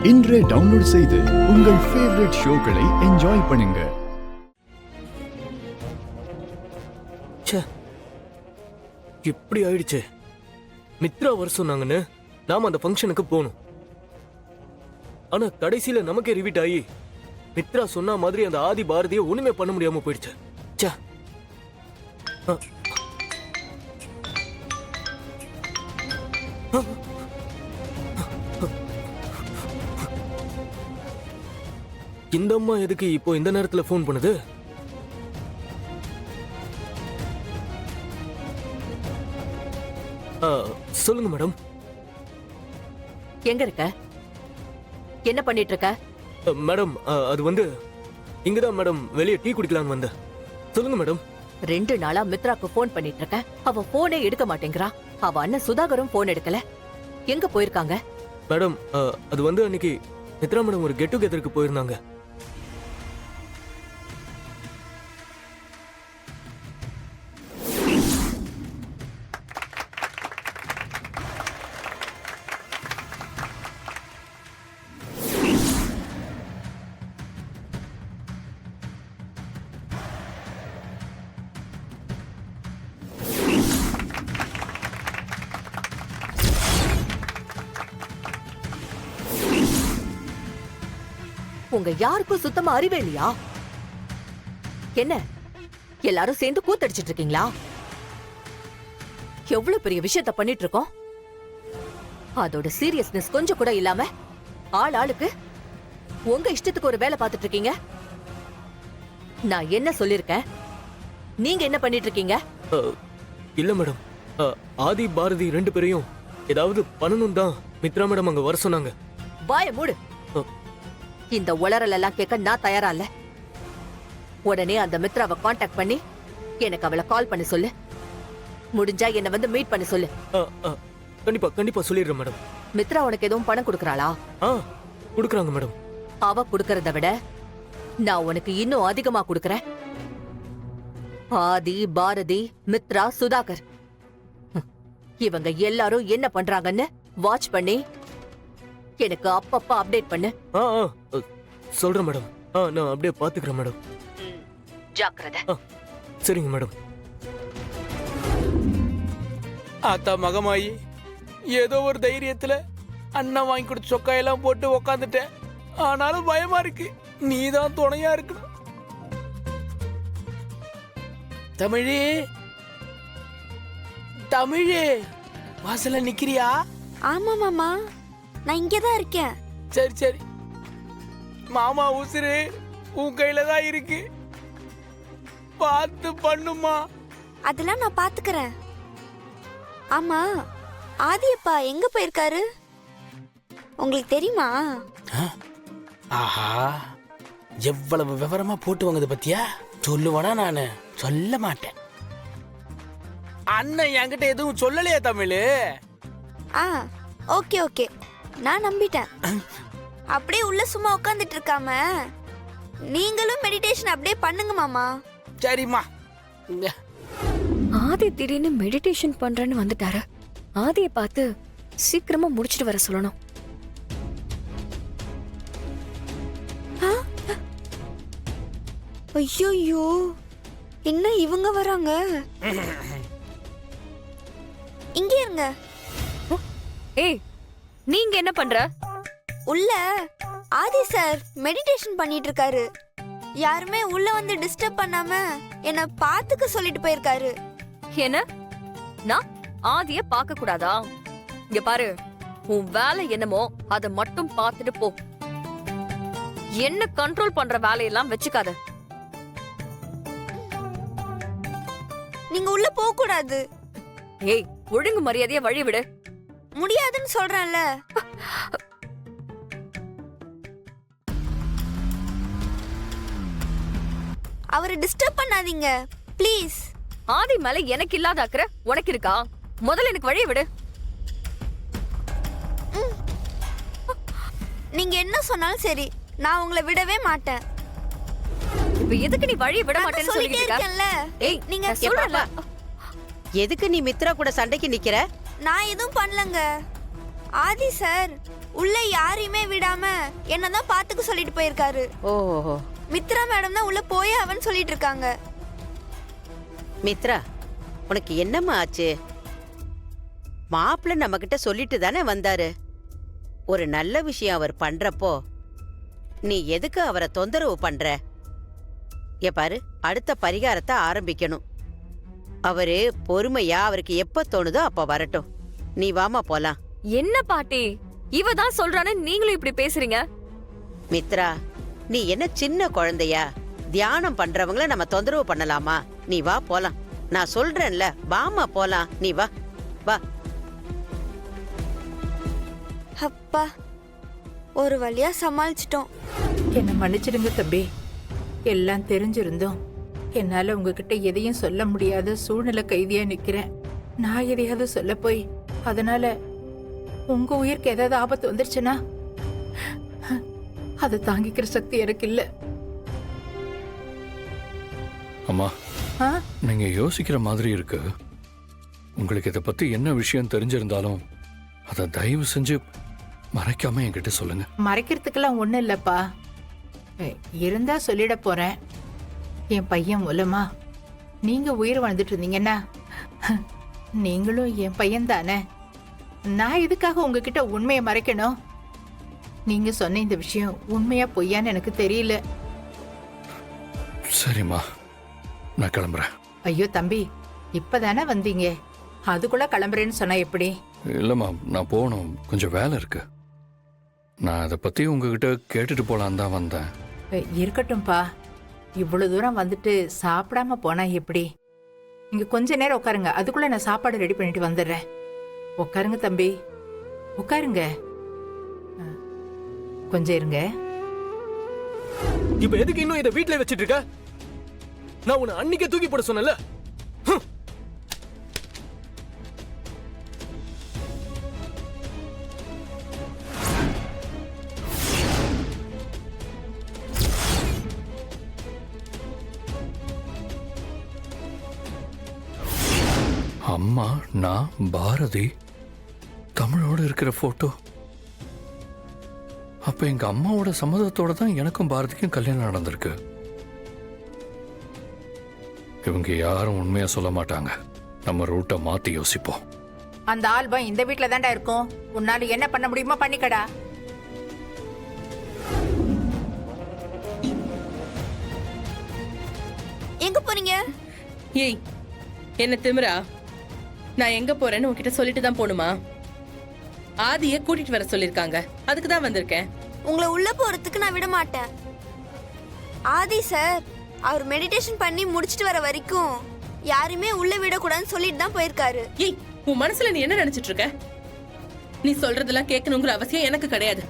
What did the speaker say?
இன்றே டவுன்லோட் செய்து உங்கள் ஃபேவரட் ஷோக்களை என்ஜாய் பண்ணுங்க. எப்படி ஆயிடுச்சு? மித்ரா வர சொன்னாங்கன்னு நாம அந்த ஃபங்க்ஷனுக்கு போகணும். ஆனா கடைசியில நமக்கே ரிவீட் ஆகி மித்ரா சொன்ன மாதிரி அந்த ஆதி பாரதியை ஒண்ணுமே பண்ண முடியாம போயிடுச்சு. இந்த அம்மா எதுக்கு இப்போ இந்த நேரத்துல போன் பண்ணுது? சொல்லுங்க மேடம். எங்க இருக்க? என்ன பண்ணிட்டு இருக்க? மேடம் அது வந்து இங்கதான் மேடம், வெளியே டீ குடிக்கலாம்னு வந்தேன். சொல்லுங்க மேடம். 2 நாளா மித்ராக்கு போன் பண்ணிட்டு இருக்க, அவ போனே எடுக்க மாட்டேங்கிறா. அவ அண்ணன் சுதாகரும் போன் எடுக்கல. எங்க போயிருக்காங்க? மேடம் அது வந்து அன்னைக்கு மித்ரா மேடம் ஒரு கெட் டுகெதருக்கு போயிருந்தாங்க. உங்க யாருக்கும் சுத்தமா அறிவே இல்லையா? என்ன எல்லாரும் சேர்ந்து கூத்தடிச்சிட்டு இருக்கீங்களா? எவ்வளவு பெரிய விஷயத்த பண்ணிட்டு இருக்கோம். அதோட சீரியஸ்னஸ் கொஞ்சம் கூட இல்லாம ஆள் ஆளுக்கு உங்க இஷ்டத்துக்கு ஒரு வேலை பார்த்துட்டு இருக்கீங்க. நான் என்ன சொல்லிருக்கேன், நீங்க என்ன பண்ணிட்டு இருக்கீங்க? இல்ல மேடம், ஆதி பாரதி 2 பேரையும் ஏதாவது பண்ணணும் தான் மித்ரா மேடம் அங்க வர சொன்னாங்க. வாய மூடு. இந்த உளறல் எல்லாம் கேட்க நான் தயாரா இல்ல. உடனே அந்த மித்ராவை காண்டாக்ட் பண்ணி எனக்கு அவளை கால் பண்ணி சொல்லு. முடிஞ்சா என்ன வந்து மீட் பண்ணி சொல்லு. கண்டிப்பா கண்டிப்பா சொல்லிடுறேன் மேடம். மித்ரா உனக்கு எதுவும் பணம் கொடுக்கறாளா? கொடுக்கறாங்க மேடம். அவ கொடுக்கறத விட நான் உனக்கு இன்னும் அதிகமா கொடுக்கறேன். ஆதி, பாரதி, மித்ரா, சுதாகர் இவங்க எல்லாரும் என்ன பண்றாங்கன்னு வாட்ச் பண்ணி எனக்கு அப்பப்ப அப்டேட் பண்ணு. சொல்றேன் மேடம். நான் அப்படியே பாத்துக்கிறேன் மேடம். ஜாக்கிரதை. சரிங்க மேடம். ஆத்தா மகமாயி, ஏதோ ஒரு தைரியத்துல அண்ணன் வாங்கி கொடுத்த சொக்காயெல்லாம் போட்டு உக்காந்துட்டேன். ஆனாலும் பயமா இருக்கு. நீதான் துணையா இருக்கணும். தமிழே, தமிழே, வாசல்ல நிக்கிறியா? ஆமா மாமா, நான் இங்கதான் இருக்கேன். சரி சரி, மாமா உசுரு உன் கையில தான் இருக்கு. பார்த்து பண்ணுமா. அதெல்லாம் நான் பாத்துக்கிறேன். ஆமா, ஆதியப்பா எங்க போயிருக்காரு உங்களுக்கு தெரியுமா? ஆஹா, எவ்வளவு விவரமா போட்டு வாங்குது பத்தியா? சொல்லுவானா? நானு சொல்ல மாட்டேன். அண்ணன் என்கிட்ட எதுவும் சொல்லலையா தமிழ்? ஓகே ஓகே, நான் நம்பிட்டேன். அப்படியே உள்ள சும்மா உட்காந்துட்டு இருக்காம நீங்களும் மெடிடேஷன் அப்படியே பண்ணுங்க மாமா. சரிம்மா. ஆதி திடீர்னு மெடிடேஷன் பண்றேன்னு வந்துட்டாரு. ஆதியை பார்த்து சீக்கிரமா முடிச்சிட்டு வர சொல்லணும். ஐயோ, என்ன இவங்க வராங்க? இங்க இருங்க. ஏய், நீங்க என்ன பண்ற? உள்ள ஆதி சார் மெடிடேஷன் பண்ணிட்டு இருக்காரு. யாருமே உள்ள வந்து டிஸ்டர்ப் பண்ணாம என்ன பாத்துக்க சொல்லிட்டு போயிருக்காரு. என்ன? நான் ஆதிய பார்க்க கூடாதா? இங்க பாரு, உன் வேலை என்னமோ அத மட்டும் பார்த்துட்டு போ. என்ன கண்ட்ரோல் பண்ற வேலையெல்லாம் வச்சுக்காத. நீங்க உள்ள போக கூடாது. ஏய், ஒழுங்கு மரியாதையா வழி விடு. முடியாதுன்னு சொல்றேன்ல. அவரை டிஸ்டர்ப் பண்ணாதீங்க ப்ளீஸ். ஆதி மேல எனக்கு இல்லாத அக்கறை உனக்கு இருக்கா? முதல்ல எனக்கு வழி விடு. நீங்க என்ன சொன்னாலும் சரி, நான் உங்களை விடவே மாட்டேன். இப்ப எதுக்கு நீ வழி விட மாட்டேன்னு சொல்லிட்டே இருக்கேன்ல. ஏய், நீங்க சொல்றல. எதுக்கு நீ மித்ரா கூட சண்டைக்கு நிக்கிற? நான் எதுவும் பண்ணலங்க. ஆதி சார் உள்ள யாரையுமே விடாம என்னதான் பாத்துக்க சொல்லிட்டு போயிருக்காரு. ஓஹோ. மித்ரா மேடம் தான் உள்ள போய் அவன் சொல்லிட்டு இருக்காங்க. மித்ரா, உனக்கு என்னம்மா ஆச்சு? மாப்பிள்ள நம்ம கிட்ட சொல்லிட்டு தானே வந்தாரு. ஒரு நல்ல விஷயம் அவர் பண்றப்போ நீ எதுக்கு அவரை தொந்தரவு பண்ற? பாரு, அடுத்த பரிகாரத்தை ஆரம்பிக்கணும். அவரு பொறுமையா அவருக்கு எப்ப தோணுதோ அப்ப வரட்டும். நீ வாமா போலாம். என்ன பாட்டி இவ தான் சொல்றானே நீங்களும் இப்படி பேசுறீங்க? மித்ரா, நீ என்ன சின்ன குழந்தையா? தியானம் பண்றவங்கள நம்ம தொந்தரவு பண்ணலாமா? நீ வா போலாம். நான் சொல்றேன்ல, வாமா போலாம். நீ வா வா. அப்பா, ஒரு வழியா சமாளிச்சிட்டோம். என்னை மன்னிச்சிடுங்க தம்பி. எல்லாம் தெரிஞ்சிருந்தோம் என்னால உங்ககிட்ட எதையும் சொல்ல முடியாத சூழ்நிலை கைதியா நிக்கிறேன். நான் எதையாவது சொல்ல போய் அதனால உங்க உயிருக்கு ஏதாவது ஆபத்து வந்துருச்சுன்னா அதை தாங்கிக்கிற சக்தி எனக்கு இல்ல. அம்மா, ஆ? நீங்க யோசிக்கிற மாதிரி இருக்கு. உங்களுக்கு இதை பத்தி என்ன விஷயம் தெரிஞ்சிருந்தாலும் அதை தயவு செஞ்சு மறைக்காம என்கிட்ட சொல்லுங்க. மறைக்கிறதுக்கெல்லாம் ஒண்ணும் இல்லப்பா. இருந்தா சொல்லிட போறேன். என் பையன் மூலமா நீங்க உயிர் வாழ்ந்துட்டு இருந்தீங்கன்னா நீங்களும் என் பையன் தானே. நான் எதுக்காக உங்ககிட்ட உண்மையை மறைக்கணும்? நீங்க சொன்ன இந்த விஷயம் உண்மையா பொய்யான்னு எனக்கு தெரியல. சரிம்மா, நான் கிளம்புறேன். ஐயோ தம்பி, இப்பதானே வந்தீங்க, அதுக்குள்ள கிளம்புறேன்னு சொன்னா எப்படி? இல்லம்மா, நான் போகணும், கொஞ்சம் வேலை இருக்கு. நான் அதை பத்தி உங்ககிட்ட கேட்டுட்டு போலான்னு தான் வந்தேன். இருக்கட்டும்பா, இவ்வளவு தூரம் வந்துட்டு சாப்பிடாம போனா எப்படி? இங்க கொஞ்ச நேரம் உட்காருங்க, அதுக்குள்ள நான் சாப்பாடு ரெடி பண்ணிட்டு வந்துடுறேன். உட்காருங்க தம்பி, உட்காருங்க. கொஞ்சம் இருங்க. இப்ப எதுக்கு இன்னும் இதை வீட்ல வச்சிட்டு இருக்க? நான் உன்னை அன்னைக்கே தூக்கி போட சொன்னல. அம்மா, நான், பாரதி, தமிழோட இருக்கிற போட்டோ. அப்ப எங்க அம்மாவோட சம்மதத்தோட தான் எனக்கும் பாரதிக்கும் கல்யாணம் நடந்திருக்கு. இவங்க யாரும் உண்மையா சொல்ல மாட்டாங்க. நம்ம ரூட்டை மாத்தி யோசிப்போம். அந்த ஆல்பம் இந்த வீட்ல தான்டா இருக்கும். உன்னால என்ன பண்ண முடியுமோ பண்ணிக்கடா. எங்க போறீங்க? ஏய், என்ன திமிரா? நான் எங்க போறேன்னு உன்கிட்ட சொல்லிட்டு தான் போணுமா? ஆதிய கூட்டிட்டு வர சொல்லிருக்காங்க, அதுக்கு தான் வந்திருக்கேன். உங்களை உள்ள போறதுக்கு நான் விட மாட்டேன். ஆதி சார் அவர் மெடிடேஷன் பண்ணி முடிச்சிட்டு வர வரைக்கும் யாருமே உள்ள விடக்கூடாதுன்னு சொல்லிட்டு தான் போயிருக்காரு. ஏய், உன் மனசுல நீ என்ன நினைச்சிட்டு இருக்க? நீ சொல்றதெல்லாம் கேட்கணுங்கிற அவசியம் எனக்கு கிடையாது.